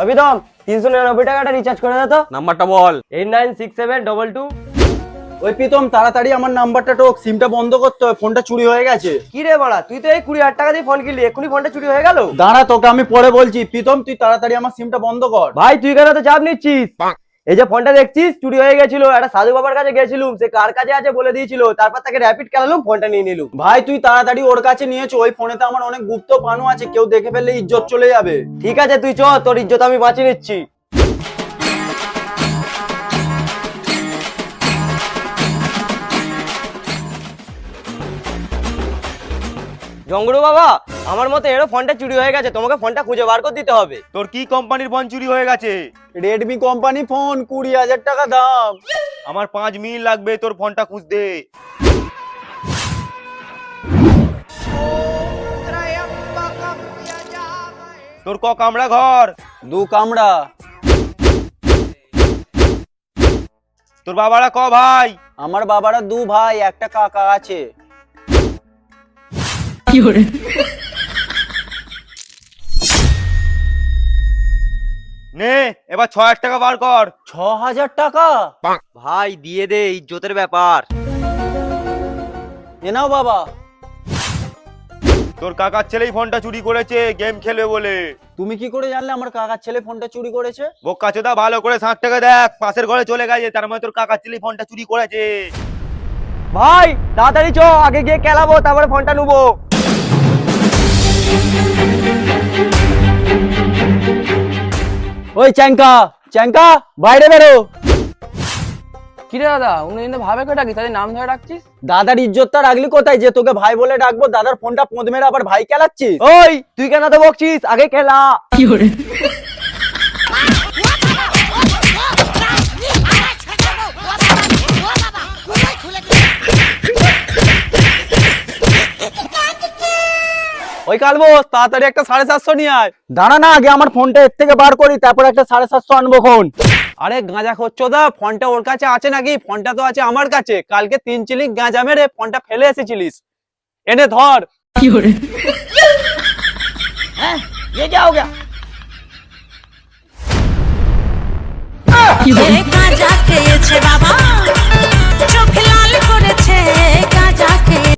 অভিদম 399 টাকাটা রিচার্জ করে দে তো। নাম্বারটা বল। 896722। ওই প্রীতম তাড়াতাড়ি আমার নাম্বারটা টোক, সিমটা বন্ধ করতে হবে, ফোনটা চুরি হয়ে গেছে। কি রে বাড়া, তুই তো এই 20,000 টাকা দিয়ে ফোন কিনলি, এক্ষুনি ফোনটা চুরি হয়ে গেল। দাঁড়া, তোকে আমি পরে বলছি। প্রীতম তুই তাড়াতাড়ি আমার সিমটা বন্ধ কর। ভাই তুই কেন তো চাপ নিচ্ছিস? এই যে ফোনটা দেখছিস চুরি হয়ে গেছিল, একটা সাধু বাবার কাছে গেছিলুম, সে কার কাছে আছে বলে দিয়েছিল, তারপর তাকে র‍্যাপিড খেলালুম, ফোনটা নিয়ে নিলুম। ভাই তুই তাড়াতাড়ি ওর কাছে নিয়েছো, ওই ফোনেতে আমার অনেক গুপ্ত পানু আছে, কেউ দেখে ফেললে ইজ্জত চলে যাবে। ঠিক আছে তুই চ, তোর ইজ্জত আমি বাঁচিয়ে নিচ্ছি। জঙ্গলু বাবা, আমার মতে এরও ফোনটা চুরি হয়ে গেছে, তোমাকে ফোনটা খুঁজে বার করে দিতে হবে। তোর কি কোম্পানির ফোন চুরি হয়ে গেছে? রেডমি কোম্পানি ফোন, 20,000 টাকা দাম। আমার 5 মিনিট লাগবে তোর ফোনটা খুঁজতে। তোর ক কামড়া ঘর? 2 কামড়া। তোর বাবারা ক ভাই? আমার বাবারা 2 ভাই, একটা কাকা আছে। নে এবার 6,000 টাকা বার কর। 6,000 টাকা? ভাই দিয়ে দে, ইজ্জতের ব্যাপার। এ নাও বাবা। তোর কাকার ছেলেই ফোনটা চুরি করেছে গেম খেলবে বলে। তুমি কি করে জানলে আমার কাকার ছেলে ফোনটা চুরি করেছে? বোকা চোদা, ভালো করে 60 টাকা দেখ, পাশের ঘরে চলে গেছে, তার মানে তোর কাকার ছেলেই ফোনটা চুরি করেছে। ভাই তাড়াতাড়ি চ, আগে গিয়ে খেলাবো, তারপরে ফোনটা নেবো। ওই চ্যাংকা, চ্যাংকা বাইরে বেরো। কিরে দাদা, উনি কিন্তু ভাবে কে ডাকি, তাদের নাম ধরে ডাকছিস? দাদার ইজ্জতটা রাখলি কোথায় যে তোকে ভাই বলে ডাকবো? দাদার ফোনটা পোঁদ মেরে আবার ভাই খেলাচ্ছিস? ওই তুই কেন তো বকছিস, আগে খেলা। ওই কালবো তাড়াতাড়ি একটা 750 নিয়ে আয়। দাঁড়া না, আগে আমার ফোনটা এর থেকে বার করি, তারপর একটা 750 আনবো ফোন। আরে গাঁজা খোচ্চোদা, ফোনটা ওর কাছে আছে নাকি? ফোনটা তো আছে আমার কাছে, কালকে 3 চিলিক গাঁজা মেরে ফোনটা ফেলে এসেছিলিস, এনে ধর। ये क्या हो गया? गांजा খেয়েছে বাবা।